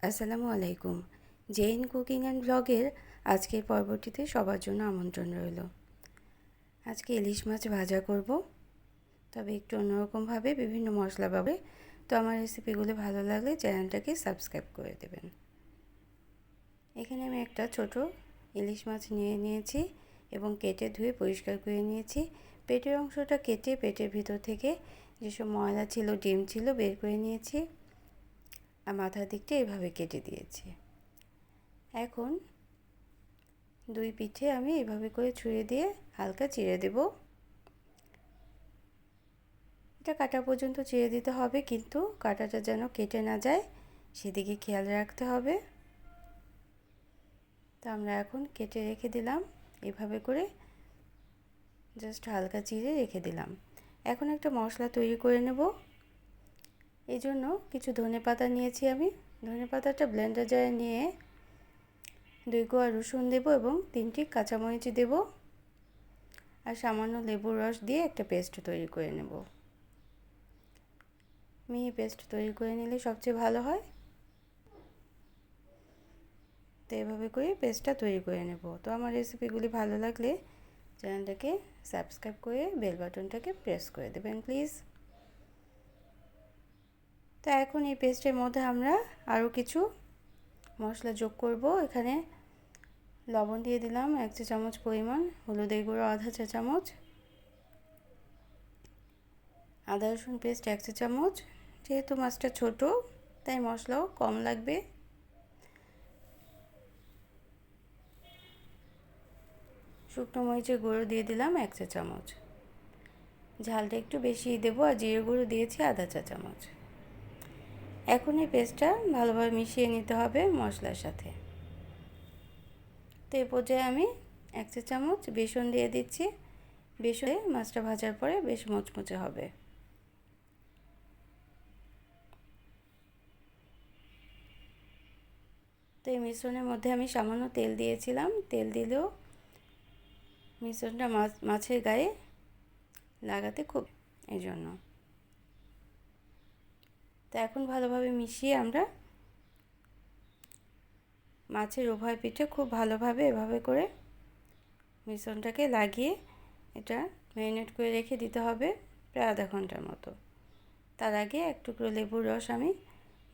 আসসালামু আলাইকুম। Zain cooking and ব্লগের আজকের পর্বটিতে সবার জন্য আমন্ত্রণ রইল। আজকে ইলিশ মাছ ভাজা করব, তবে একটু অন্যরকমভাবে বিভিন্ন মশলা পাবে। তো আমার রেসিপিগুলো ভালো লাগলে চ্যানেলটাকে সাবস্ক্রাইব করে দেবেন। এখানে আমি একটা ছোট ইলিশ মাছ নিয়ে নিয়েছি এবং কেটে ধুয়ে পরিষ্কার করে নিয়েছি। পেটের অংশটা কেটে পেটের ভিতর থেকে যেসব ময়লা ছিল, ডিম ছিল বের করে নিয়েছি আর মাথার দিকটা এভাবে কেটে দিয়েছি। এখন দুই পিঠে আমি এভাবে করে ছুঁড়ে দিয়ে হালকা চিড়ে দেব। এটা কাটা পর্যন্ত চিড়ে দিতে হবে, কিন্তু কাটাটা যেন কেটে না যায় সেদিকে খেয়াল রাখতে হবে। তো আমরা এখন কেটে রেখে দিলাম, এভাবে করে জাস্ট হালকা চিড়ে রেখে দিলাম। এখন একটা মশলা তৈরি করে নেব। এই জন্য কিছু ধনেপাতা নিয়েছি আমি। ধনেপাতাটা ব্লেন্ডার জারে নিয়ে 2 কোয়া রসুন দেব এবং 3টি কাঁচামরিচ দেব আর সামান্য লেবুর রস দিয়ে একটা পেস্ট তৈরি করে নেব। মিহি পেস্ট তৈরি করে নিলে সবচেয়ে ভালো হয়। তো এভাবে করে পেস্টটা তৈরি করে নেব। তো আমার রেসিপিগুলি ভালো লাগলে চ্যানেলটাকে সাবস্ক্রাইব করে বেল বাটনটাকে প্রেস করে দেবেন প্লিজ। তো এখন এই পেস্টের মধ্যে আমরা আরও কিছু মশলা যোগ করব। এখানে লবণ দিয়ে দিলাম 1 চা চামচ পরিমাণ, হলুদের গুঁড়ো আধা চা চামচ, আদা রসুন পেস্ট 1 চা চামচ। যেহেতু মাছটা ছোট তাই মশলাও কম লাগবে। শুকনো মরিচের গুঁড়ো দিয়ে দিলাম 1 চা চামচ। ঝালটা একটু বেশি দেবো আর জিরে গুঁড়ো দিয়েছি আধা চা চামচ। এখন এই পেস্টটা ভালোভাবে মিশিয়ে নিতে হবে মশলার সাথে। তো এই পর্যায়ে আমি 1 চা চামচ বেসন দিয়ে দিচ্ছি। বেসনে মাছটা ভাজার পরে বেশ মুচমুচে হবে। তো এই মিশ্রণের মধ্যে আমি সামান্য তেল দিয়েছিলাম। তেল দিলেও মিশ্রণটা মাছের গায়ে লাগাতে খুব এই জন্য। তো এখন ভালোভাবে মিশিয়ে আমরা মাছের উভয় পিঠে খুব ভালোভাবে এভাবে করে মিশ্রণটাকে লাগিয়ে এটা ম্যারিনেট করে রেখে দিতে হবে প্রায় আধা ঘন্টার মতো। তার আগে এক টুকরো লেবুর রস আমি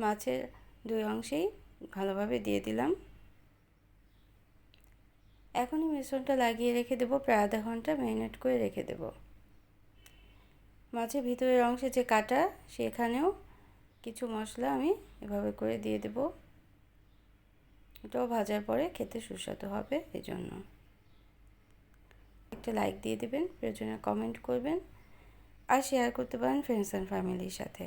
মাছের দুই অংশেই ভালোভাবে দিয়ে দিলাম। এখনই মিশ্রণটা লাগিয়ে রেখে দেবো, প্রায় আধা ঘন্টা ম্যারিনেট করে রেখে দেব। মাছের ভিতরের অংশে যে কাটা সেখানেও কিছু মশলা আমি এভাবে করে দিয়ে দেব। এটাও ভাজার পরে খেতে সুস্বাদু হবে। এজন্য একটা লাইক দিয়ে দেবেন, প্রয়োজনে কমেন্ট করবেন আর শেয়ার করতে পারেন ফ্রেন্ডস অ্যান্ড ফ্যামিলির সাথে।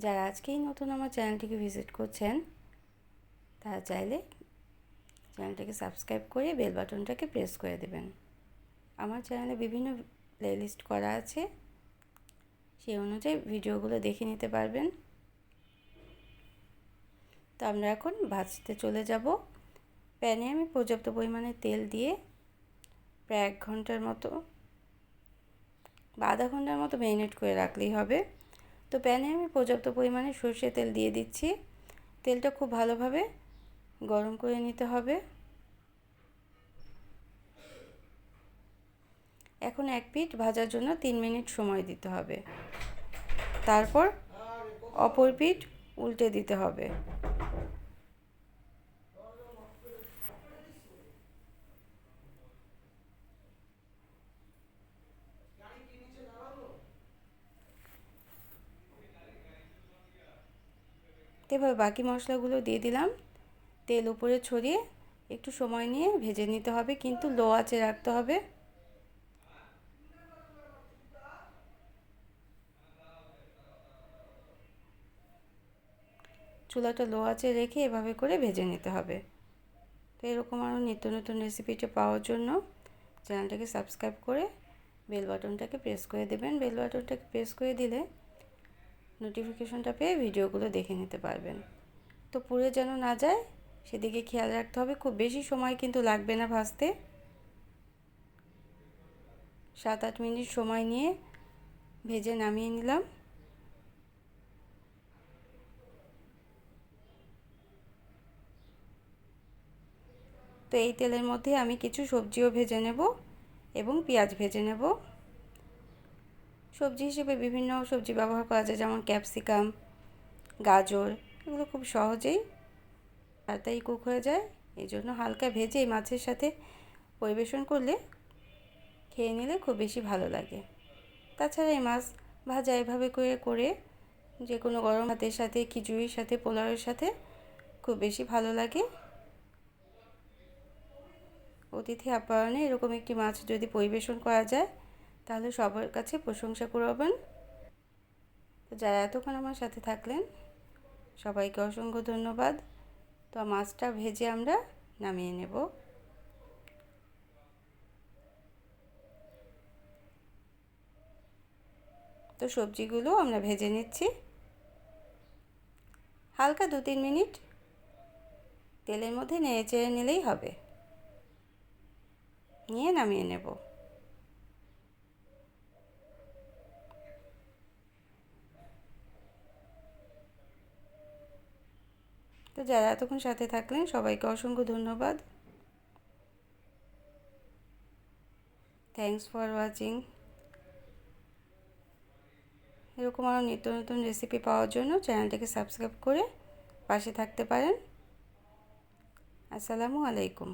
যারা আজকেই নতুন আমার চ্যানেলটিকে ভিজিট করছেন তারা চাইলে চ্যানেলটাকে সাবস্ক্রাইব করে বেল বাটনটাকে প্রেস করে দেবেন। আমার চ্যানেলে বিভিন্ন প্লেলিস্ট করা আছে, সেই অনুযায়ী ভিডিওগুলো দেখে নিতে পারবেন। তো আমরা এখন ভাজতে চলে যাব। প্যানে আমি পর্যাপ্ত পরিমাণে তেল দিয়ে প্রায় 1 ঘন্টার মতো বা আধা ঘন্টার মতো ম্যারিনেট করে রাখলেই হবে। তো প্যানে আমি পর্যাপ্ত পরিমাণে সরষের তেল দিয়ে দিচ্ছি। তেলটা খুব ভালোভাবে গরম করে নিতে হবে। এখন এক পিঠ ভাজার জন্য 3 মিনিট সময় দিতে হবে, তারপর অপর পিঠ উল্টে দিতে হবে। এবার বাকি মশলাগুলো দিয়ে দিলাম। তেল উপরে ছড়িয়ে একটু সময় নিয়ে ভেজে নিতে হবে, কিন্তু লো আঁচে রাখতে হবে। চুলাটা লো আঁচে রেখে এভাবে করে ভেজে নিতে হবে। তো এরকম আরও নিত্য নতুন রেসিপিটা পাওয়ার জন্য চ্যানেলটাকে সাবস্ক্রাইব করে বেল বাটনটাকে প্রেস করে দেবেন। বেল বাটনটাকে প্রেস করে দিলে নোটিফিকেশনটা পেয়ে ভিডিওগুলো দেখে নিতে পারবেন। তো পুড়ে যেন না যায় সেদিকে খেয়াল রাখতে হবে। খুব বেশি সময় কিন্তু লাগবে না ভাজতে। 7-8 মিনিট সময় নিয়ে ভেজে নামিয়ে নিলাম। তো এই তেলের মধ্যে আমি কিছু সবজিও ভেজে নেব এবং পেঁয়াজ ভেজে নেব। সবজি হিসেবে বিভিন্ন সবজি ব্যবহার করা যায়, যেমন ক্যাপসিকাম, গাজর, এগুলো খুব সহজেই তাড়াতাড়ি কুক হয়ে যায়। এই জন্য হালকা ভেজে এই মাছের সাথে পরিবেশন করলে খেয়ে নিলে খুব বেশি ভালো লাগে। তাছাড়া এই মাছ ভাজা এভাবে করে যে কোনো গরম ভাতের সাথে, খিচুড়ির সাথে, পোলাওয়ের সাথে খুব বেশি ভালো লাগে। অতিথি আপ্যায়নে এরকম একটি মাছ যদি পরিবেশন করা যায় তাহলে সবার কাছে প্রশংসা কুড়াবেন। তো যারা এতক্ষণ আমার সাথে থাকলেন সবাইকে অসংখ্য ধন্যবাদ। তো মাছটা ভেজে আমরা নামিয়ে নেব। তো সবজিগুলো আমরা ভেজে নিচ্ছি, হালকা 2-3 মিনিট তেলের মধ্যে নেড়ে চেড়ে নিলেই হবে, নিয়ে নামিয়ে নেব। তো যারা এতক্ষণ সাথে থাকলেন সবাইকে অসংখ্য ধন্যবাদ। Thanks for watching. এরকম আরও নিত্য নতুন রেসিপি পাওয়ার জন্য চ্যানেলটাকে সাবস্ক্রাইব করে পাশে থাকতে পারেন। আসসালামু আলাইকুম।